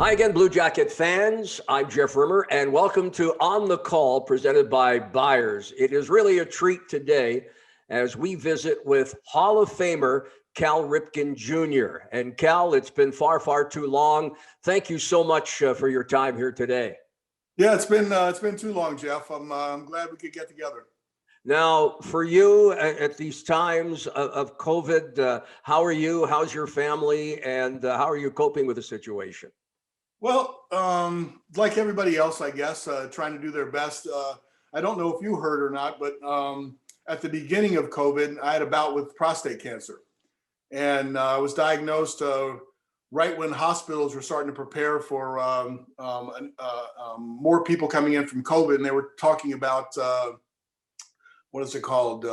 Hi again, Blue Jacket fans. I'm Jeff Rimmer, and welcome to On the Call, presented by Byers. It is really a treat today as we visit with Hall of Famer Cal Ripken Jr. And Cal, it's been far, far too long. Thank you so much for your time here today. Yeah, it's been too long, Jeff. I'm glad we could get together. Now, for you at these times of COVID, how are you? How's your family? And how are you coping with the situation? Well, like everybody else, I guess, trying to do their best. I don't know if you heard or not, but at the beginning of COVID, I had a bout with prostate cancer, and I was diagnosed right when hospitals were starting to prepare for more people coming in from COVID, and they were talking about what is it called?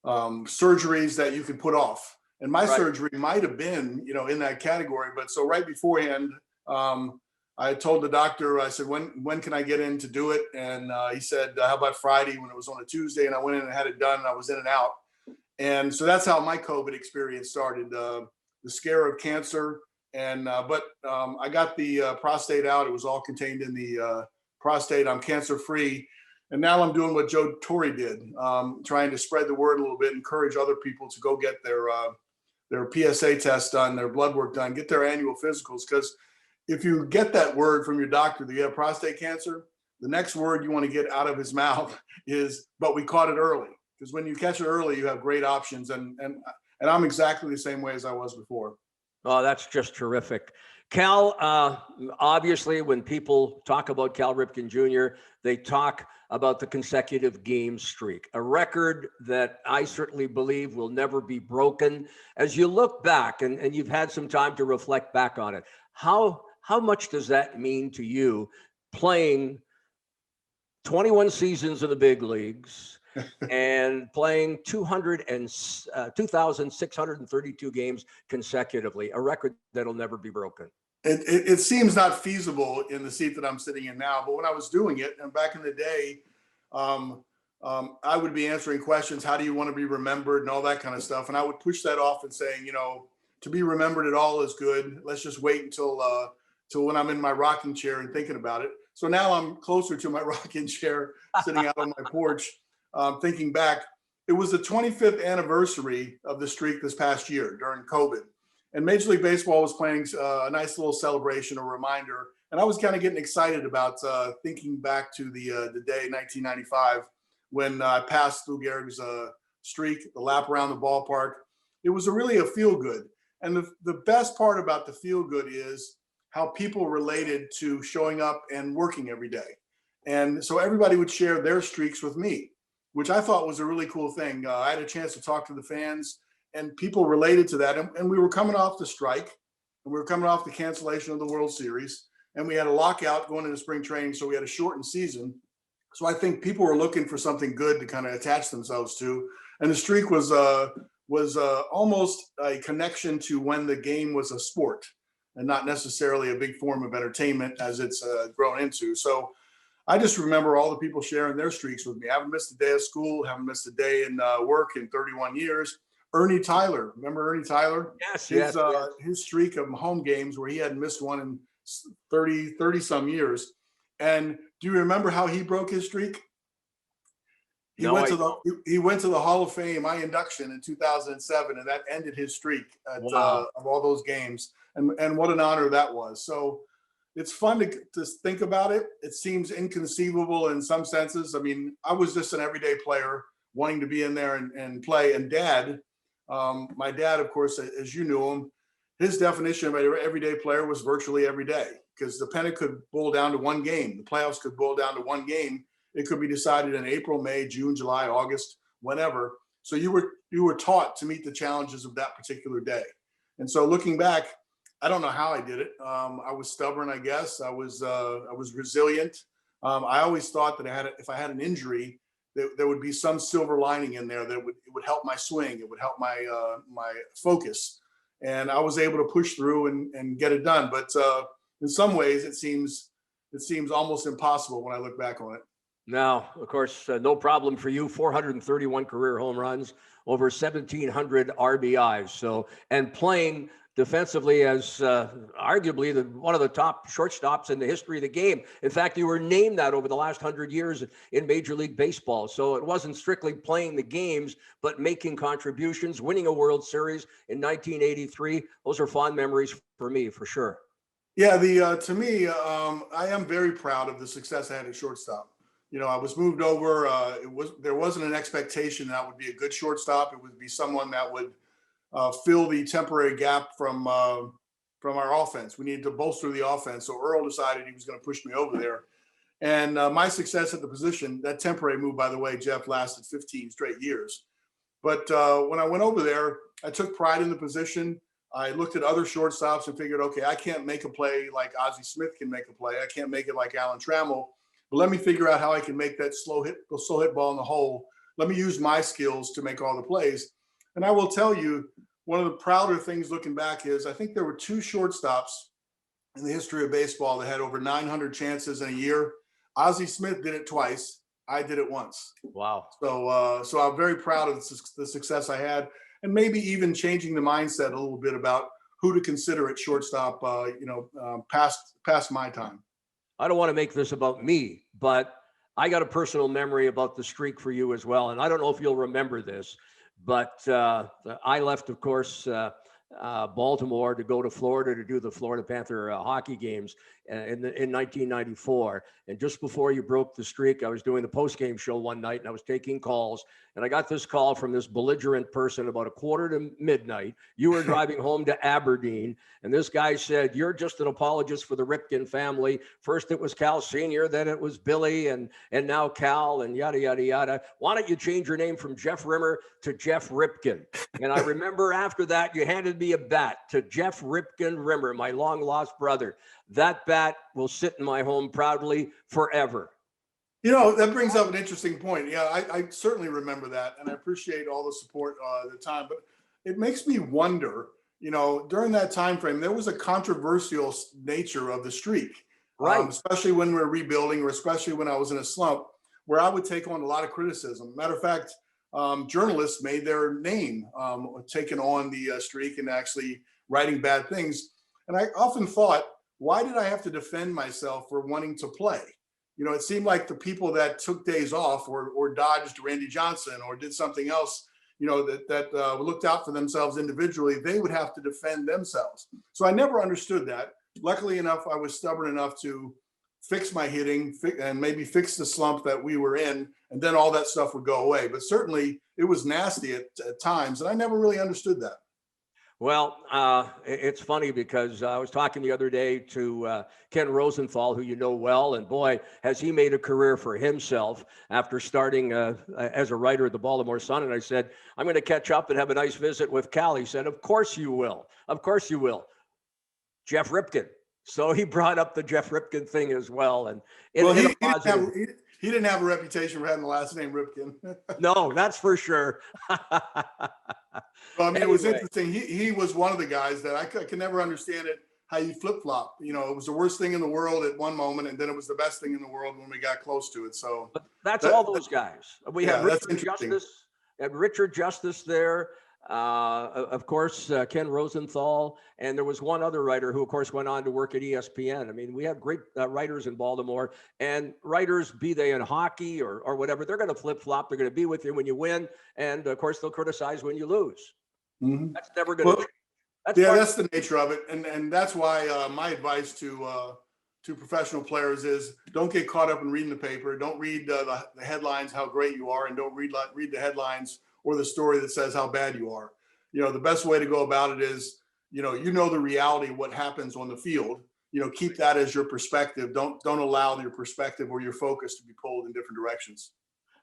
Surgeries that you could put off. And my Right. surgery might have been, in that category. But so right beforehand, I told the doctor, I said, when can I get in to do it? And he said, how about Friday, when it was on a Tuesday? And I went in and had it done, and I was in and out. And so that's how my COVID experience started. The scare of cancer. And but I got the prostate out. It was all contained in the prostate. I'm cancer free. And now I'm doing what Joe Torre did, trying to spread the word a little bit, encourage other people to go get their PSA test done, their blood work done, get their annual physicals. Because if you get that word from your doctor that you have prostate cancer, the next word you want to get out of his mouth is, but we caught it early. Because when you catch it early, you have great options. And I'm exactly the same way as I was before. Oh, that's just terrific. Cal, obviously, when people talk about Cal Ripken Jr., they talk about the consecutive game streak, a record that I certainly believe will never be broken. As you look back, and you've had some time to reflect back on it, how much does that mean to you, playing 21 seasons in the big leagues and playing 2,632 games consecutively, a record that'll never be broken? It seems not feasible in the seat that I'm sitting in now, but when I was doing it, and back in the day, I would be answering questions. How do you want to be remembered, and all that kind of stuff. And I would push that off and saying, to be remembered at all is good. Let's just wait until when I'm in my rocking chair and thinking about it. So now I'm closer to my rocking chair, sitting out on my porch, thinking back. It was the 25th anniversary of the streak this past year during COVID. And Major League Baseball was planning a nice little celebration, a reminder. And I was kind of getting excited about thinking back to the day 1995 when I passed Lou Gehrig's streak, the lap around the ballpark. It was really a feel good. And the best part about the feel good is how people related to showing up and working every day. And so everybody would share their streaks with me, which I thought was a really cool thing. I had a chance to talk to the fans, and people related to that. And we were coming off the strike, and we were coming off the cancellation of the World Series, and we had a lockout going into spring training, so we had a shortened season. So I think people were looking for something good to kind of attach themselves to, and the streak was almost a connection to when the game was a sport and not necessarily a big form of entertainment as it's grown into. So I just remember all the people sharing their streaks with me. I haven't missed a day of school, haven't missed a day in work in 31 years. Ernie Tyler, remember Ernie Tyler? Yes, His, yes, yes. his streak of home games where he hadn't missed one in 30 some years. And do you remember how he broke his streak? He No, went I to don't. he went to the Hall of Fame, my induction in 2007, and that ended his streak Wow. of all those games. And what an honor that was. So it's fun to think about it. It seems inconceivable in some senses. I mean, I was just an everyday player wanting to be in there and play. And my dad, of course, as you knew him, his definition of an everyday player was virtually every day, because the pennant could boil down to one game. The playoffs could boil down to one game. It could be decided in April, May, June, July, August, whenever. So you were taught to meet the challenges of that particular day. And so looking back, I don't know how I did it. I was stubborn, I guess. I was resilient. I always thought that if I had an injury, there would be some silver lining in there that it would help my swing. It would help my focus. And I was able to push through and get it done. But in some ways, it seems almost impossible when I look back on it. Now, of course, no problem for you. 431 career home runs, over 1,700 RBIs. So, and playing defensively as arguably one of the top shortstops in the history of the game. In fact, you were named that over the last 100 years in Major League Baseball. So it wasn't strictly playing the games, but making contributions, winning a World Series in 1983. Those are fond memories for me, for sure. Yeah, to me, I am very proud of the success I had at shortstop. I was moved over. There wasn't an expectation that I would be a good shortstop. It would be someone that would fill the temporary gap from our offense. We needed to bolster the offense. So Earl decided he was going to push me over there. And my success at the position, that temporary move, by the way, Jeff, lasted 15 straight years. But when I went over there, I took pride in the position. I looked at other shortstops and figured, okay, I can't make a play like Ozzie Smith can make a play. I can't make it like Alan Trammell. But let me figure out how I can make that slow hit ball in the hole. Let me use my skills to make all the plays. And I will tell you, one of the prouder things looking back is I think there were 2 shortstops in the history of baseball that had over 900 chances in a year. Ozzie Smith did it twice. I did it once. Wow. So I'm very proud of the success I had, and maybe even changing the mindset a little bit about who to consider at shortstop, past my time. I don't want to make this about me, but I got a personal memory about the streak for you as well. And I don't know if you'll remember this, but I left, of course, Baltimore to go to Florida to do the Florida Panther hockey games in 1994. And just before you broke the streak, I was doing the post-game show one night and I was taking calls. And I got this call from this belligerent person about 1:45. You were driving home to Aberdeen. And this guy said, "You're just an apologist for the Ripken family. First it was Cal Sr., then it was Billy, and now Cal, and yada, yada, yada. Why don't you change your name from Jeff Rimmer to Jeff Ripken?" And I remember after that, you handed me a bat to Jeff Ripken Rimmer, my long lost brother. That bat will sit in my home proudly forever. That brings up an interesting point. Yeah, I certainly remember that, and I appreciate all the support at the time. But it makes me wonder, during that time frame, there was a controversial nature of the streak, Right. Especially when we were rebuilding, or especially when I was in a slump, where I would take on a lot of criticism. Matter of fact, journalists made their name taking on the streak and actually writing bad things. And I often thought, why did I have to defend myself for wanting to play? It seemed like the people that took days off or dodged Randy Johnson or did something else, that looked out for themselves individually, they would have to defend themselves. So I never understood that. Luckily enough, I was stubborn enough to fix my hitting and maybe fix the slump that we were in, and then all that stuff would go away. But certainly it was nasty at times, and I never really understood that. Well, it's funny because I was talking the other day to Ken Rosenthal, who you know well, and boy, has he made a career for himself after starting as a writer at the Baltimore Sun. And I said, I'm going to catch up and have a nice visit with Cal. He said, of course you will. Of course you will. Jeff Ripken. So he brought up the Jeff Ripken thing as well. And he didn't have a reputation for having the last name Ripken. No, that's for sure. Well, I mean, It was interesting. He was one of the guys that I could never understand it, how you flip-flop. It was the worst thing in the world at one moment, and then it was the best thing in the world when we got close to it. So but that's all those guys. We had Richard Justice there. Of course, Ken Rosenthal, and there was one other writer who, of course, went on to work at ESPN. I mean, we have great writers in Baltimore, and writers, be they in hockey or whatever, they're going to flip-flop. They're going to be with you when you win, and of course, they'll criticize when you lose. Mm-hmm. That's never going to change. That's the nature of it, and that's why my advice to professional players is don't get caught up in reading the paper. Don't read the headlines how great you are, and don't read the headlines or the story that says how bad you are. The best way to go about it is, the reality of what happens on the field. Keep that as your perspective. Don't allow your perspective or your focus to be pulled in different directions.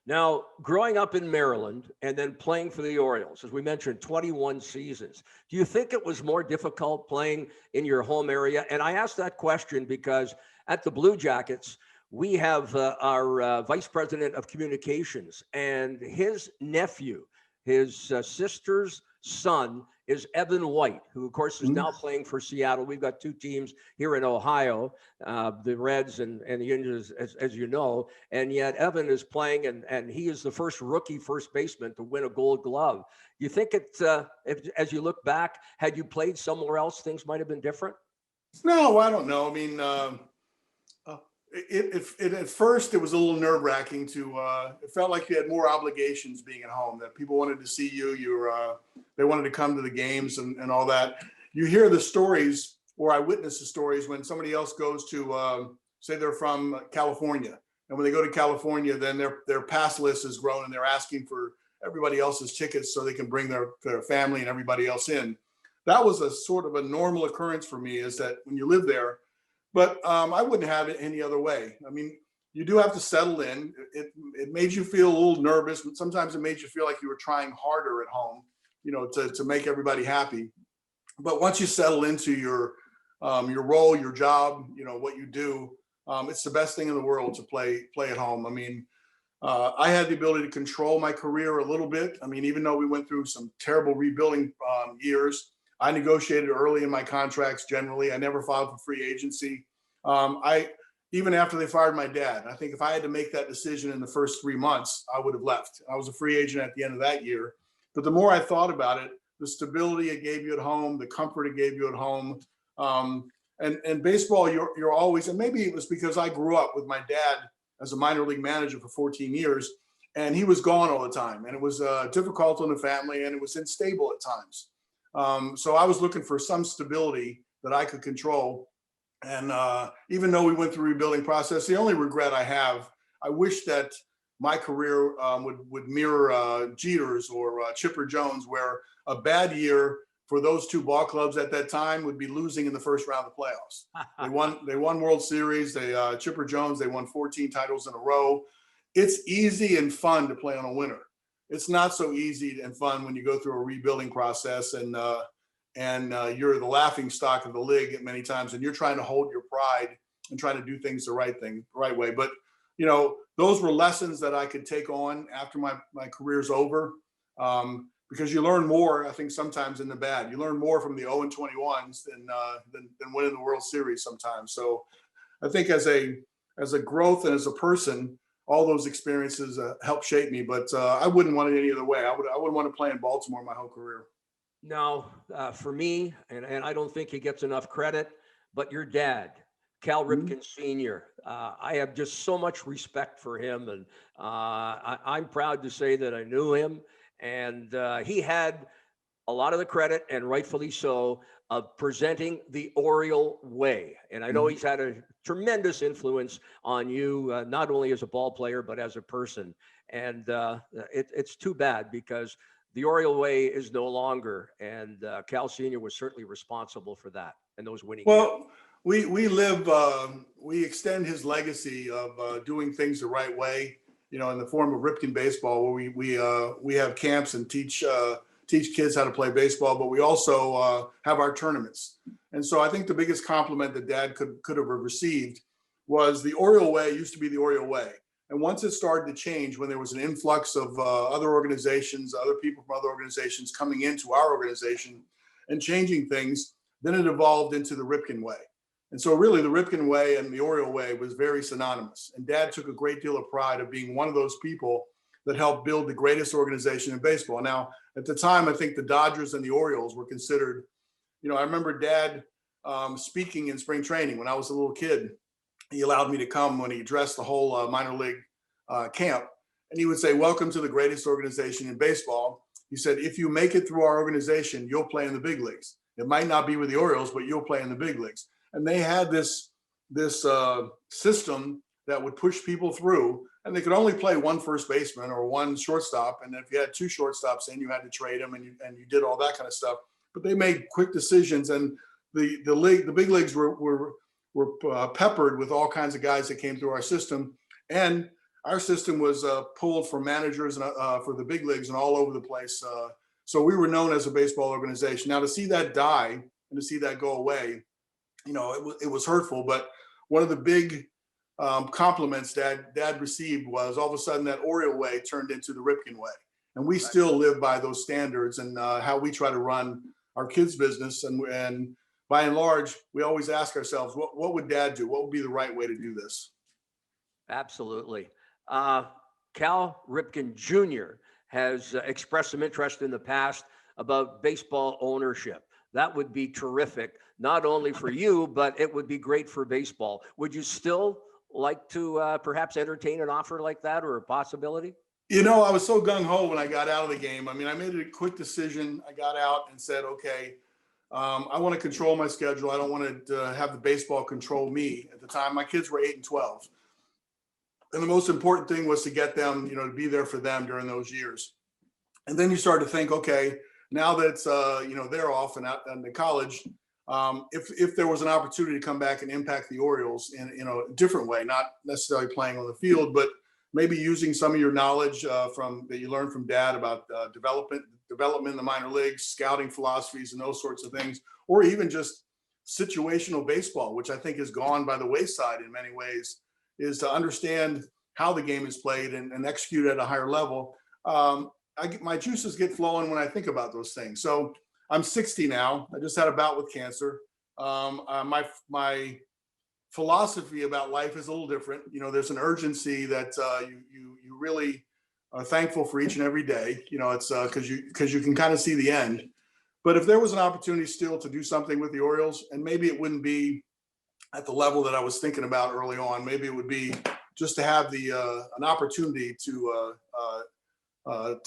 Now, growing up in Maryland and then playing for the Orioles, as we mentioned, 21 seasons, do you think it was more difficult playing in your home area? And I ask that question because at the Blue Jackets, we have our vice president of communications, and his nephew, his sister's son, is Evan White, who, of course, is now playing for Seattle. We've got two teams here in Ohio, the Reds and the Indians, as you know. And yet Evan is playing, and he is the first rookie first baseman to win a Gold Glove. You think as you look back, had you played somewhere else, things might have been different? No, I don't know. I mean, at first it was a little nerve wracking it felt like you had more obligations being at home, that people wanted to see you. They wanted to come to the games and all that. You hear the stories, or I witness the stories when somebody else goes to, say they're from California. And when they go to California, then their pass list has grown and they're asking for everybody else's tickets so they can bring their family and everybody else in. That was a sort of a normal occurrence for me, is that when you live there. But I wouldn't have it any other way. I mean, you do have to settle in. It made you feel a little nervous, but sometimes it made you feel like you were trying harder at home, to make everybody happy. But once you settle into your role, your job, what you do, it's the best thing in the world to play at home. I mean, I had the ability to control my career a little bit. I mean, even though we went through some terrible rebuilding years, I negotiated early in my contracts. Generally, I never filed for free agency. Even after they fired my dad, I think if I had to make that decision in the first 3 months, I would have left. I was a free agent at the end of that year. But the more I thought about it, the stability it gave you at home, the comfort it gave you at home, and baseball, you're always, and maybe it was because I grew up with my dad as a minor league manager for 14 years, and he was gone all the time, and it was difficult on the family, and it was unstable at times. So I was looking for some stability that I could control. And even though we went through a rebuilding process, the only regret I have, I wish that my career would mirror Jeter's or Chipper Jones, where a bad year for those two ball clubs at that time would be losing in the first round of the playoffs. They won World Series. Chipper Jones, they won 14 titles in a row. It's easy and fun to play on a winner. It's not so easy and fun when you go through a rebuilding process and you're the laughing stock of the league many times, and you're trying to hold your pride and trying to do things the right way. But those were lessons that I could take on after my career's over, because you learn more, I think, sometimes in the bad. You learn more from the 0-21s than winning the World Series sometimes. So I think as a growth and as a person, all those experiences helped shape me, but I wouldn't want it any other way. I wouldn't want to play in Baltimore my whole career. No, for me, and I don't think he gets enough credit, but your dad, Cal Ripken Sr., I have just so much respect for him, and I'm proud to say that I knew him, and he had a lot of the credit, and rightfully so, of presenting the Oriole way. And I know he's had a tremendous influence on you, not only as a ball player, but as a person. And it's too bad, because the Oriole way is no longer. And Cal Sr. was certainly responsible for that and those winning years. Well, we extend his legacy of doing things the right way, in the form of Ripken baseball, where we have camps and teach kids how to play baseball, but we also have our tournaments. And so I think the biggest compliment that Dad could have received was the Oriole way used to be the Oriole way. And once it started to change, when there was an influx of other organizations, other people from other organizations coming into our organization and changing things, then it evolved into the Ripken way. And so really the Ripken way and the Oriole way was very synonymous. And Dad took a great deal of pride of being one of those people that helped build the greatest organization in baseball. Now, at the time, I think the Dodgers and the Orioles were considered, I remember Dad speaking in spring training when I was a little kid. He allowed me to come when he addressed the whole minor league camp. And he would say, "Welcome to the greatest organization in baseball." He said, "If you make it through our organization, you'll play in the big leagues. It might not be with the Orioles, but you'll play in the big leagues." And they had this system that would push people through, and they could only play one first baseman or one shortstop. And if you had two shortstops in, you had to trade them, and you did all that kind of stuff. But they made quick decisions, and the big leagues were peppered with all kinds of guys that came through our system. And our system was pulled for managers and for the big leagues and all over the place. So we were known as a baseball organization. Now, to see that die and to see that go away, it was hurtful. But one of the big compliments Dad received was all of a sudden that Oriole way turned into the Ripken way. And we still live by those standards and how we try to run our kids' business. And by and large, we always ask ourselves, what would dad do? What would be the right way to do this? Absolutely. Uh, Cal Ripken Jr. has expressed some interest in the past about baseball ownership. That would be terrific, not only for you, but it would be great for baseball. Would you still like to perhaps entertain an offer like that or a possibility? I was so gung ho when I got out of the game. I mean, I made a quick decision. I got out and said, okay, I want to control my schedule. I don't want to have the baseball control me. At the time, my kids were 8 and 12. And the most important thing was to get them, to be there for them during those years. And then you start to think, okay, now that they're off and out into college, if there was an opportunity to come back and impact the Orioles in a different way, not necessarily playing on the field, but maybe using some of your knowledge from that you learned from dad about development in the minor leagues, scouting philosophies, and those sorts of things, or even just situational baseball, which I think has gone by the wayside in many ways, is to understand how the game is played and execute at a higher level. My juices get flowing when I think about those things. So I'm 60 now. I just had a bout with cancer. My philosophy about life is a little different. There's an urgency that you really are thankful for each and every day. It's because you can kind of see the end. But if there was an opportunity still to do something with the Orioles, and maybe it wouldn't be at the level that I was thinking about early on, maybe it would be just to have an opportunity to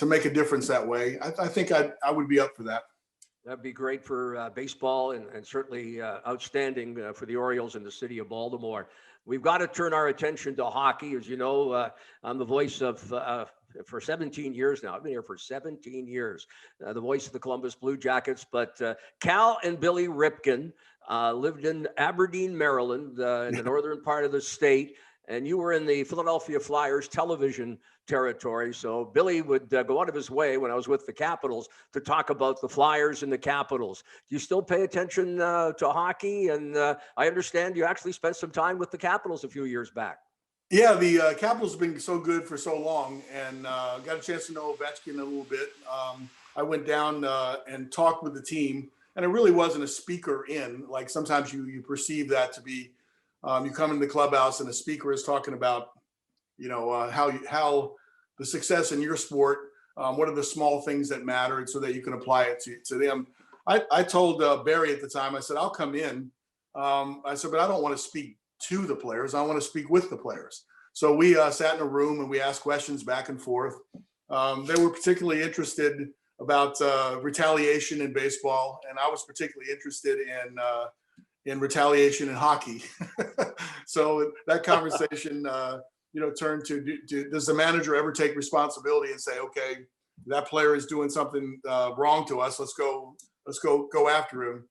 make a difference that way. I think I would be up for that. That'd be great for baseball and certainly outstanding for the Orioles in the city of Baltimore. We've got to turn our attention to hockey. As you know, I'm the voice of, for 17 years now. I've been here for 17 years, the voice of the Columbus Blue Jackets. But Cal and Billy Ripken lived in Aberdeen, Maryland, in the northern part of the state. And you were in the Philadelphia Flyers television territory. So Billy would go out of his way when I was with the Capitals to talk about the Flyers and the Capitals. Do you still pay attention to hockey? And I understand you actually spent some time with the Capitals a few years back. Yeah, the Capitals have been so good for so long, and got a chance to know Ovechkin a little bit. I went down and talked with the team, and it really wasn't a speaker in. Like sometimes you perceive that to be. You come into the clubhouse and a speaker is talking about, how the success in your sport, what are the small things that matter, and so that you can apply it to them. I told Barry at the time, I said, I'll come in. I said, but I don't want to speak to the players. I want to speak with the players. So we sat in a room and we asked questions back and forth. They were particularly interested about retaliation in baseball, and I was particularly interested in retaliation in hockey. So that conversation, turned to does the manager ever take responsibility and say, okay, that player is doing something wrong to us. Let's go after him.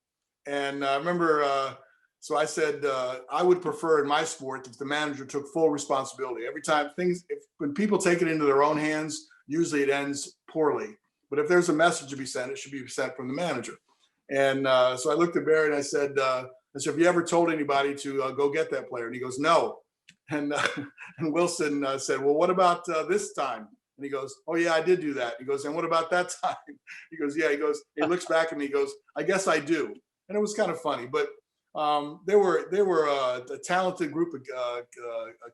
And I remember, so I said, I would prefer in my sport if the manager took full responsibility. Every time when people take it into their own hands, usually it ends poorly. But if there's a message to be sent, it should be sent from the manager. And so I looked at Barry and I said, have you ever told anybody to go get that player? And he goes, no. And Wilson said, well, what about this time? And he goes, oh yeah, I did do that. He goes, and what about that time? He goes, yeah. He goes, he looks back at me. He goes, I guess I do. And it was kind of funny, but they were a talented group of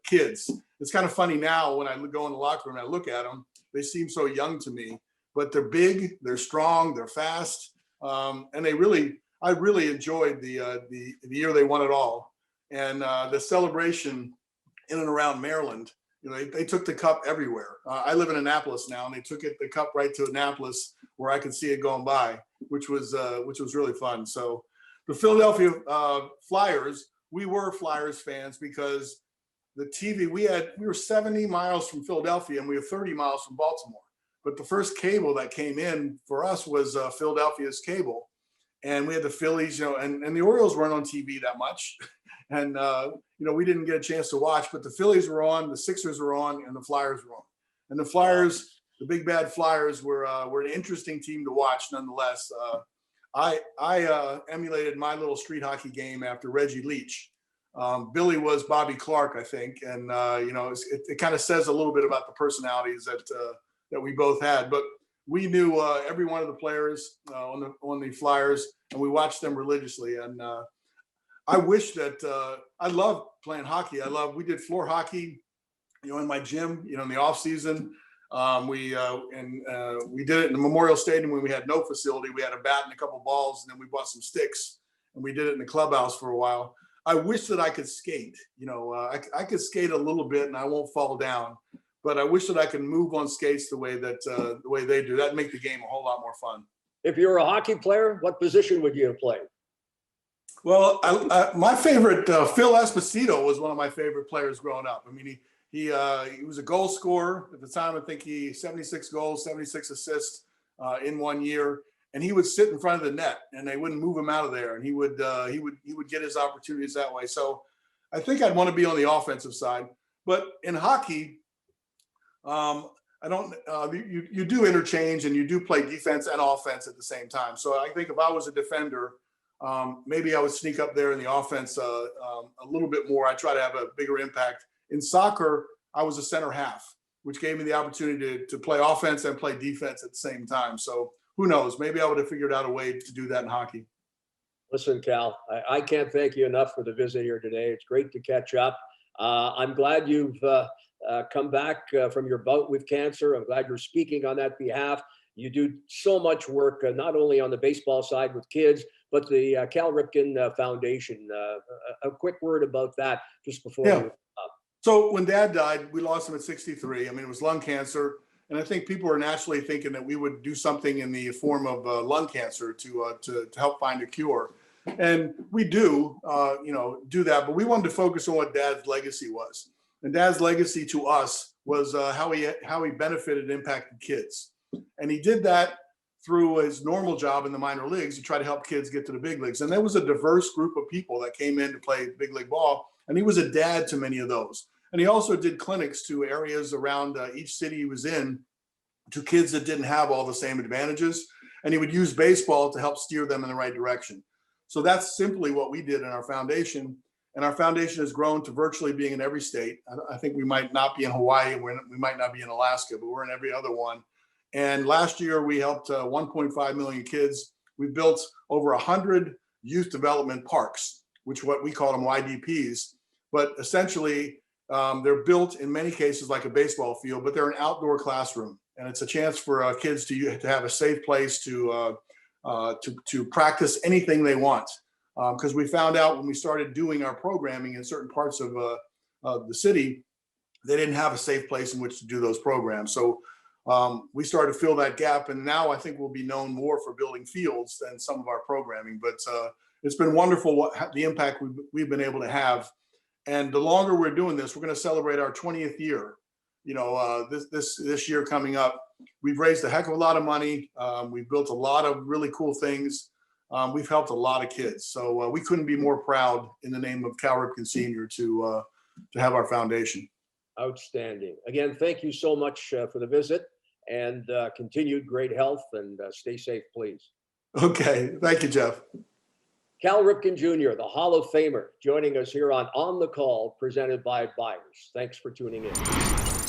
kids. It's kind of funny now when I go in the locker room and I look at them, they seem so young to me, but they're big, they're strong, they're fast. And I really enjoyed the year they won it all. And the celebration in and around Maryland, they took the cup everywhere. I live in Annapolis now, and they took the cup right to Annapolis where I could see it going by, which was really fun. So the Philadelphia Flyers, we were Flyers fans because the TV, we were 70 miles from Philadelphia and we were 30 miles from Baltimore. But the first cable that came in for us was Philadelphia's cable. And we had the Phillies, and the Orioles weren't on TV that much. And, we didn't get a chance to watch, but the Phillies were on, the Sixers were on, and the Flyers were on. And the Flyers, the big bad Flyers were an interesting team to watch nonetheless. I emulated my little street hockey game after Reggie Leach. Billy was Bobby Clark, I think. And, it kind of says a little bit about the personalities that we both had. But we knew every one of the players on the Flyers, and we watched them religiously. And I wish that I love playing hockey. We did floor hockey, in my gym, in the off season. We did it in the Memorial Stadium when we had no facility. We had a bat and a couple balls, and then we bought some sticks, and we did it in the clubhouse for a while. I wish that I could skate. I could skate a little bit, and I won't fall down. But I wish that I could move on skates the way they do. That'd make the game a whole lot more fun. If you were a hockey player, what position would you have played? Well, my favorite, Phil Esposito was one of my favorite players growing up. I mean, he was a goal scorer at the time. I think he 76 goals, 76 assists in 1 year, and he would sit in front of the net, and they wouldn't move him out of there, and he would get his opportunities that way. So I think I'd want to be on the offensive side, but in hockey, I don't. You do interchange, and you do play defense and offense at the same time. So I think if I was a defender, maybe I would sneak up there in the offense a little bit more. I try to have a bigger impact. In soccer, I was a center half, which gave me the opportunity to play offense and play defense at the same time. So who knows? Maybe I would have figured out a way to do that in hockey. Listen, Cal, I can't thank you enough for the visit here today. It's great to catch up. I'm glad you've come back from your bout with cancer. I'm glad you're speaking on that behalf. You do so much work, not only on the baseball side with kids, but the Cal Ripken Foundation. A quick word about that just before. Yeah. So when Dad died, we lost him at 63. I mean, it was lung cancer. And I think people are naturally thinking that we would do something in the form of lung cancer to help find a cure. And we do that. But we wanted to focus on what Dad's legacy was. And Dad's legacy to us was how he benefited and impacted kids. And he did that through his normal job in the minor leagues to try to help kids get to the big leagues. And there was a diverse group of people that came in to play big league ball. And he was a dad to many of those. And he also did clinics to areas around each city he was in to kids that didn't have all the same advantages. And he would use baseball to help steer them in the right direction. So that's simply what we did in our foundation. And our foundation has grown to virtually being in every state. I think we might not be in Hawaii, we might not be in Alaska, but we're in every other one. And last year we helped 1.5 million kids. We built over 100 youth development parks, which what we call them YDPs. But essentially, they're built in many cases like a baseball field, but they're an outdoor classroom. And it's a chance for kids to have a safe place to practice anything they want. Because we found out when we started doing our programming in certain parts of the city, they didn't have a safe place in which to do those programs. So we started to fill that gap. And now I think we'll be known more for building fields than some of our programming. But it's been wonderful the impact we've been able to have. And the longer we're doing this, we're going to celebrate our 20th year. This year coming up, we've raised a heck of a lot of money. We've built a lot of really cool things. We've helped a lot of kids. So we couldn't be more proud in the name of Cal Ripken Sr. to have our foundation. Outstanding. Again, thank you so much for the visit, and continued great health, and stay safe, please. Okay. Thank you, Jeff. Cal Ripken Jr., the Hall of Famer, joining us here on the Call, presented by Byers. Thanks for tuning in.